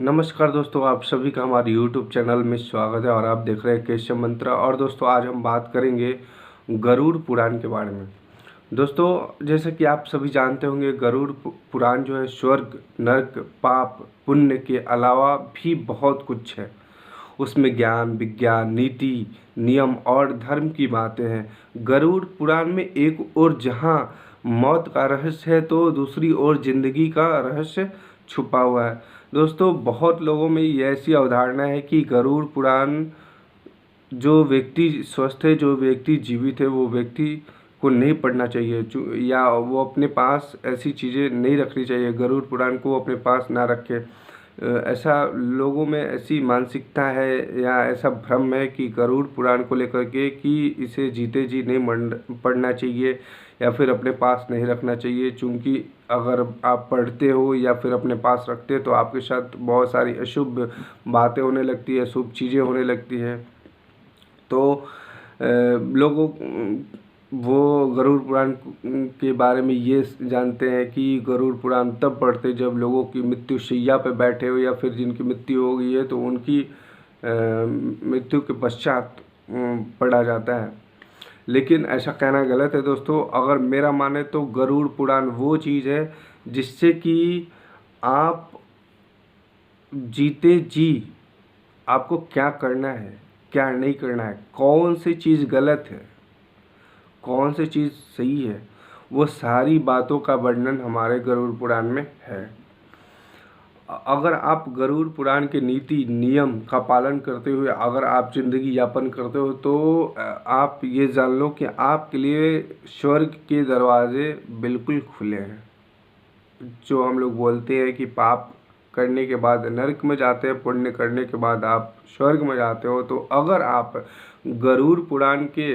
नमस्कार दोस्तों, आप सभी का हमारे YouTube चैनल में स्वागत है और आप देख रहे हैं केशव मंत्र। और दोस्तों आज हम बात करेंगे गरुड़ पुराण के बारे में। दोस्तों जैसे कि आप सभी जानते होंगे, गरुड़ पुराण जो है स्वर्ग, नरक, पाप, पुण्य के अलावा भी बहुत कुछ है। उसमें ज्ञान, विज्ञान, नीति, नियम और धर्म की बातें हैं। गरुड़ पुराण में एक ओर जहाँ मौत का रहस्य है तो दूसरी ओर जिंदगी का रहस्य छुपा हुआ है। दोस्तों बहुत लोगों में ये ऐसी अवधारणा है कि गरुड़ पुराण, जो व्यक्ति स्वस्थ है, जो व्यक्ति जीवित है, वो व्यक्ति को नहीं पढ़ना चाहिए या वो अपने पास ऐसी चीज़ें नहीं रखनी चाहिए, गरुड़ पुराण को अपने पास ना रखे। ऐसा लोगों में ऐसी मानसिकता है या ऐसा भ्रम है कि गरुड़ पुराण को लेकर के कि इसे जीते जी नहीं पढ़ना चाहिए या फिर अपने पास नहीं रखना चाहिए, चूँकि अगर आप पढ़ते हो या फिर अपने पास रखते हो तो आपके साथ बहुत सारी अशुभ बातें होने लगती है, अशुभ चीज़ें होने लगती है। तो लोगों वो गरुड़ पुराण के बारे में ये जानते हैं कि गरुड़ पुराण तब पढ़ते जब लोगों की मृत्यु शैया पे बैठे हो या फिर जिनकी मृत्यु हो गई है तो उनकी मृत्यु के पश्चात पढ़ा जाता है। लेकिन ऐसा कहना गलत है दोस्तों। अगर मेरा माने तो गरुड़ पुराण वो चीज़ है जिससे कि आप जीते जी आपको क्या करना है, क्या नहीं करना है, कौन सी चीज़ गलत है, कौन सी चीज़ सही है, वो सारी बातों का वर्णन हमारे गरुड़ पुराण में है। अगर आप गरुड़ पुराण के नीति नियम का पालन करते हुए अगर आप जिंदगी यापन करते हो तो आप ये जान लो कि आपके लिए स्वर्ग के दरवाजे बिल्कुल खुले हैं। जो हम लोग बोलते हैं कि पाप करने के बाद नरक में जाते हैं, पुण्य करने के बाद आप स्वर्ग में जाते हो, तो अगर आप गरुड़ पुराण के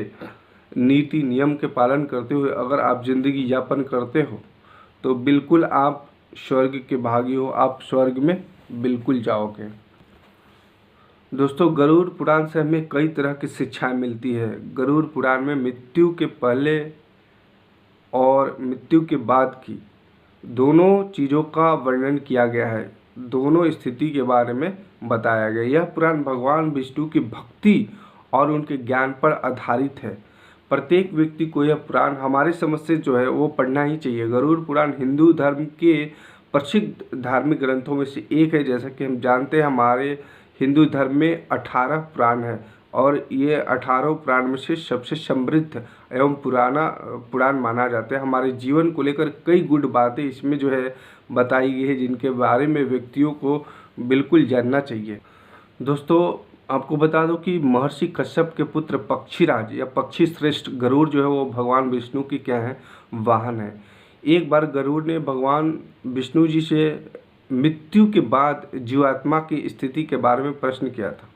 नीति नियम के पालन करते हुए अगर आप जिंदगी यापन करते हो तो बिल्कुल आप स्वर्ग के भागी हो, आप स्वर्ग में बिल्कुल जाओगे। दोस्तों गरुड़ पुराण से हमें कई तरह की शिक्षाएं मिलती है। गरुड़ पुराण में मृत्यु के पहले और मृत्यु के बाद की दोनों चीज़ों का वर्णन किया गया है, दोनों स्थिति के बारे में बताया गया। यह पुराण भगवान विष्णु की भक्ति और उनके ज्ञान पर आधारित है। प्रत्येक व्यक्ति को यह पुराण हमारी समझ से जो है वो पढ़ना ही चाहिए। गरुड़ पुराण हिंदू धर्म के प्रसिद्ध धार्मिक ग्रंथों में से एक है। जैसा कि हम जानते हैं हमारे हिंदू धर्म में 18 पुराण है और ये 18 पुराण में से सबसे समृद्ध एवं पुराण माना जाता है। हमारे जीवन को लेकर कई गुड बातें इसमें जो है बताई गई है जिनके बारे में व्यक्तियों को बिल्कुल जानना चाहिए। दोस्तों आपको बता दो कि महर्षि कश्यप के पुत्र पक्षीराज या पक्षी श्रेष्ठ गरुड़ जो है वो भगवान विष्णु की क्या है, वाहन है। एक बार गरुड़ ने भगवान विष्णु जी से मृत्यु के बाद जीवात्मा की स्थिति के बारे में प्रश्न किया था।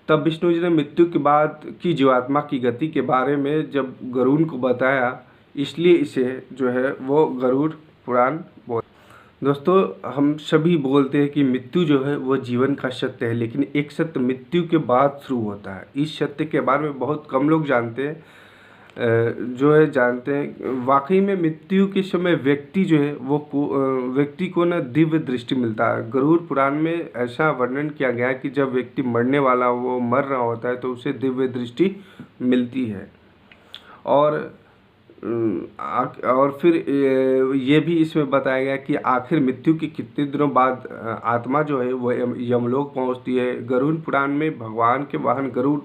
तब विष्णु जी ने मृत्यु के बाद की जीवात्मा की गति के बारे में जब गरुड़ को बताया, इसलिए इसे जो है वो गरुड़ पुराण बोल। दोस्तों हम सभी बोलते हैं कि मृत्यु जो है वो जीवन का सत्य है, लेकिन एक सत्य मृत्यु के बाद शुरू होता है। इस सत्य के बारे में बहुत कम लोग जानते हैं। जानते हैं वाकई में मृत्यु के समय व्यक्ति जो है वो व्यक्ति को ना दिव्य दृष्टि मिलता है। गरुड़ पुराण में ऐसा वर्णन किया गया है कि जब व्यक्ति मरने वाला वो मर रहा होता है तो उसे दिव्य दृष्टि मिलती है। और फिर ये भी इसमें बताया गया कि आखिर मृत्यु के कितने दिनों बाद आत्मा जो है वो यमलोक पहुंचती है। गरुड़ पुराण में भगवान के वाहन गरुड़,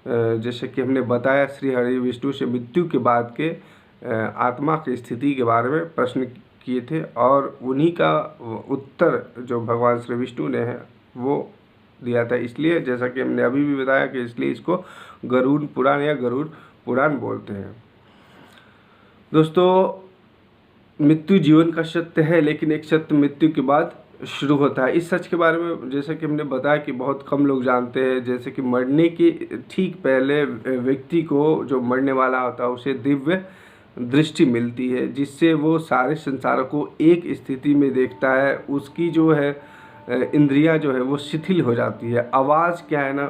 जैसे कि हमने बताया, श्री हरि विष्णु से मृत्यु के बाद के आत्मा की स्थिति के बारे में प्रश्न किए थे और उन्हीं का उत्तर जो भगवान श्री विष्णु ने है वो दिया था। इसलिए जैसा कि हमने अभी भी बताया कि इसलिए इसको गरुड़ पुराण या गरुड़ पुराण बोलते हैं। दोस्तों मृत्यु जीवन का सत्य है, लेकिन एक सत्य मृत्यु के बाद शुरू होता है। इस सच के बारे में जैसे कि हमने बताया कि बहुत कम लोग जानते हैं। जैसे कि मरने के ठीक पहले व्यक्ति को, जो मरने वाला होता है, उसे दिव्य दृष्टि मिलती है जिससे वो सारे संसार को एक स्थिति में देखता है। उसकी जो है इंद्रियां जो है वो शिथिल हो जाती है। आवाज़ क्या है ना,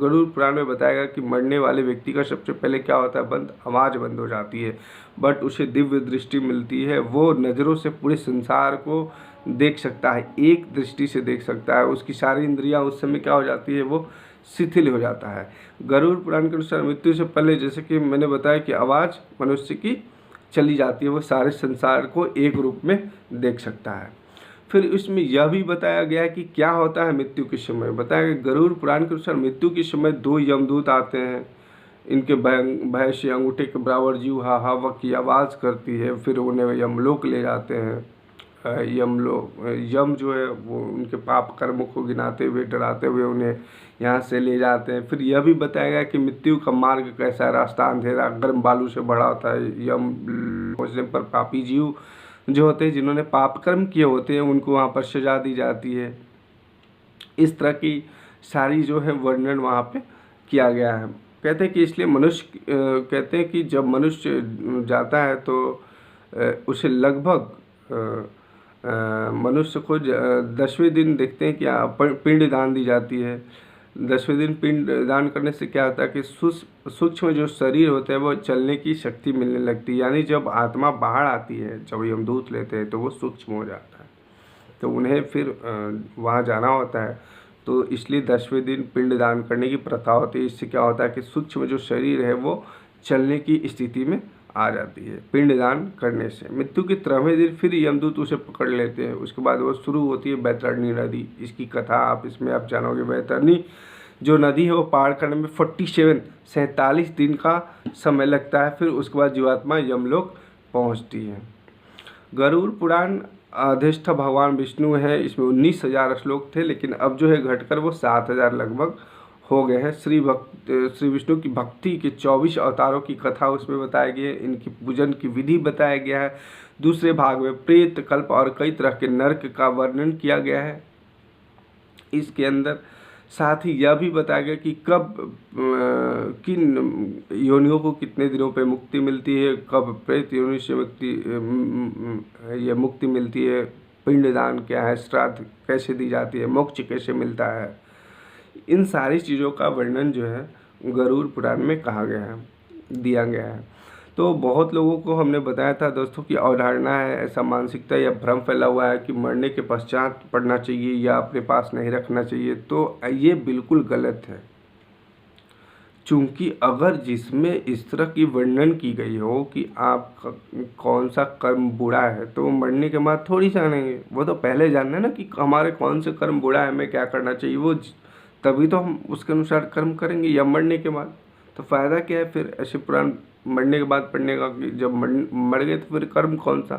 गरुड़ पुराण में बताएगा कि मरने वाले व्यक्ति का सबसे पहले क्या होता है, आवाज़ बंद हो जाती है, बट उसे दिव्य दृष्टि मिलती है। वो नज़रों से पूरे संसार को देख सकता है, एक दृष्टि से देख सकता है। उसकी सारी इंद्रियां उस समय क्या हो जाती है, वो शिथिल हो जाता है। गरुड़ पुराण के अनुसार मृत्यु से पहले, जैसे कि मैंने बताया कि आवाज़ मनुष्य की चली जाती है, वो सारे संसार को एक रूप में देख सकता है। फिर इसमें यह भी बताया गया है कि क्या होता है मृत्यु के समय। बताया गया गरुड़ पुराण के अनुसार मृत्यु के समय 2 यमदूत आते हैं। इनके भय से अंगूठे के बराबर जीव हा हा की आवाज़ करती है। फिर उन्हें यमलोक ले जाते हैं। यम जो है वो उनके पाप कर्म को गिनाते हुए, डराते हुए उन्हें यहाँ से ले जाते हैं। फिर यह भी बताया गया कि मृत्यु का मार्ग कैसा है। रास्ता अंधेरा गर्म बालू से भरा होता है। यम पहुँचने पर पापी जीव जो होते हैं, जिन्होंने पाप कर्म किए होते हैं, उनको वहाँ पर सजा दी जाती है। इस तरह की सारी जो है वर्णन वहाँ पे किया गया है। कहते हैं कि इसलिए कहते हैं कि जब मनुष्य जाता है तो उसे लगभग मनुष्य को 10वें दिन देखते हैं कि पिंड दान दी जाती है। 10वें दिन पिंड दान करने से क्या होता है कि सूक्ष्म जो शरीर होता है वो चलने की शक्ति मिलने लगती है। यानी जब आत्मा बाहर आती है, जब यमदूत लेते हैं तो वो सूक्ष्म हो जाता है, तो उन्हें फिर वहाँ जाना होता है। तो इसलिए 10वें दिन पिंड दान करने की प्रथा होती है। इससे क्या होता है कि सूक्ष्म जो शरीर है वो चलने की स्थिति में आ जाती है पिंड दान करने से। मृत्यु के 13वें दिन फिर यमदूत उसे पकड़ लेते हैं। उसके बाद वो शुरू होती है बैतरणी नदी। इसकी कथा आप जानोगे। बैतरणी जो नदी है वो पार करने में 47 दिन का समय लगता है। फिर उसके बाद जीवात्मा यमलोक पहुँचती है। गरुड़ पुराण अधिष्ठा भगवान विष्णु है। इसमें 19,000 श्लोक थे, लेकिन अब जो है घटकर वो 7,000 लगभग हो गए हैं। श्री विष्णु की भक्ति के 24 अवतारों की कथा उसमें बताई गई है। इनकी पूजन की विधि बताया गया है। दूसरे भाग में प्रेत, कल्प और कई तरह के नर्क का वर्णन किया गया है इसके अंदर। साथ ही यह भी बताया गया कि कब किन योनियों को कितने दिनों पे मुक्ति मिलती है, कब प्रेत योनि से मुक्ति मिलती है, पिंडदान क्या है, श्राद्ध कैसे दी जाती है, मोक्ष कैसे मिलता है। इन सारी चीज़ों का वर्णन जो है गरुड़ पुराण में कहा गया है, दिया गया है। तो बहुत लोगों को हमने बताया था दोस्तों कि अवधारणा है, ऐसा मानसिकता या भ्रम फैला हुआ है कि मरने के पश्चात पढ़ना चाहिए या अपने पास नहीं रखना चाहिए। तो ये बिल्कुल गलत है, चूँकि अगर जिसमें इस तरह की वर्णन की गई हो कि आप कौन सा कर्म बुरा है, तो मरने के बाद थोड़ी जानेंगे। वो तो पहले जानना है ना कि हमारे कौन से कर्म बुरा है, हमें क्या करना चाहिए। वो तभी तो हम उसके अनुसार कर्म करेंगे, या मरने के बाद। तो फ़ायदा क्या है फिर ऐसे पुराण मरने के बाद पढ़ने का, कि जब मर गए तो फिर कर्म कौन सा।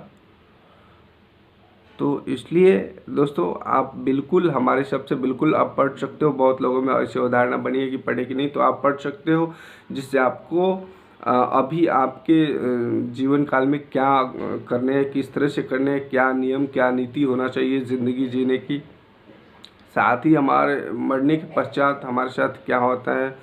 तो इसलिए दोस्तों आप बिल्कुल हमारे हिसाब से बिल्कुल आप पढ़ सकते हो। बहुत लोगों में ऐसी उदाहरण बनी है कि पढ़े कि नहीं, तो आप पढ़ सकते हो, जिससे आपको अभी आपके जीवन काल में क्या करने हैं, किस तरह से करने हैं, क्या नियम क्या नीति होना चाहिए ज़िंदगी जीने की। साथ ही हमारे मरने के पश्चात हमारे साथ क्या होता है,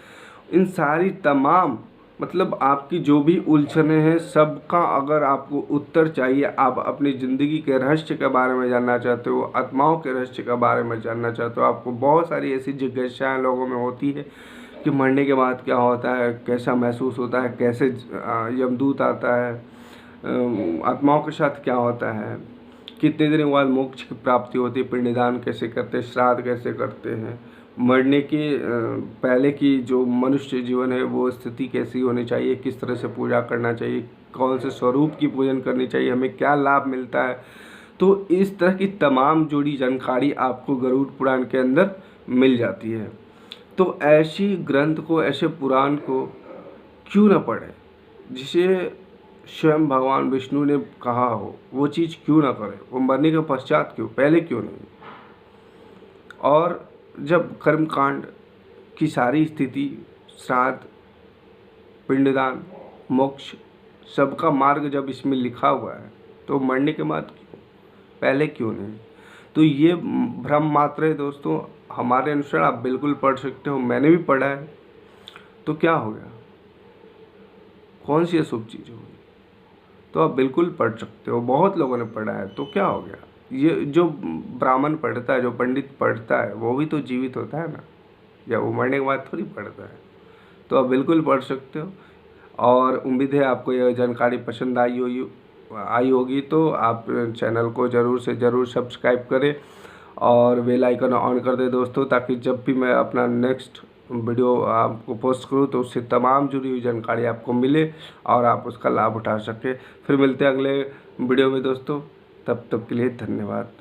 इन सारी तमाम मतलब आपकी जो भी उलझने हैं सबका अगर आपको उत्तर चाहिए, आप अपनी ज़िंदगी के रहस्य के बारे में जानना चाहते हो, आत्माओं के रहस्य के बारे में जानना चाहते हो, आपको बहुत सारी ऐसी जिज्ञासाएं लोगों में होती है कि मरने के बाद क्या होता है, कैसा महसूस होता है, कैसे यमदूत आता है, आत्माओं के साथ क्या होता है, कितने दिन के बाद मोक्ष की प्राप्ति होती है, पिंडदान कैसे करते हैं, श्राद्ध कैसे करते हैं, मरने के पहले की जो मनुष्य जीवन है वो स्थिति कैसी होनी चाहिए, किस तरह से पूजा करना चाहिए, कौन से स्वरूप की पूजन करनी चाहिए, हमें क्या लाभ मिलता है। तो इस तरह की तमाम जुड़ी जानकारी आपको गरुड़ पुराण के अंदर मिल जाती है। तो ऐसी ग्रंथ को, ऐसे पुराण को क्यों न पढ़ें जिसे स्वयं भगवान विष्णु ने कहा हो, वो चीज़ क्यों ना करें। वो मरने के पश्चात क्यों, पहले क्यों नहीं। और जब कर्मकांड की सारी स्थिति, श्राद्ध, पिंडदान, मोक्ष, सबका मार्ग जब इसमें लिखा हुआ है, तो मरने के बाद क्यों, पहले क्यों नहीं। तो ये भ्रम मात्र है दोस्तों। हमारे अनुसार आप बिल्कुल पढ़ सकते हो, मैंने भी पढ़ा है। तो क्या हो गया, कौन सी अशुभ चीज़ होगी, तो आप बिल्कुल पढ़ सकते हो। बहुत लोगों ने पढ़ा है, तो क्या हो गया। ये जो ब्राह्मण पढ़ता है, जो पंडित पढ़ता है, वो भी तो जीवित होता है ना, या वो मरने के बाद थोड़ी पढ़ता है। तो आप बिल्कुल पढ़ सकते हो। और उम्मीद है आपको यह जानकारी पसंद आई होगी। तो आप चैनल को ज़रूर से ज़रूर सब्सक्राइब करें और बेल आइकन ऑन कर दें दोस्तों, ताकि जब भी मैं अपना नेक्स्ट वीडियो आपको पोस्ट करूं तो उससे तमाम जुड़ी हुई जानकारी आपको मिले और आप उसका लाभ उठा सकें। फिर मिलते हैं अगले वीडियो में दोस्तों, तब तक के लिए धन्यवाद।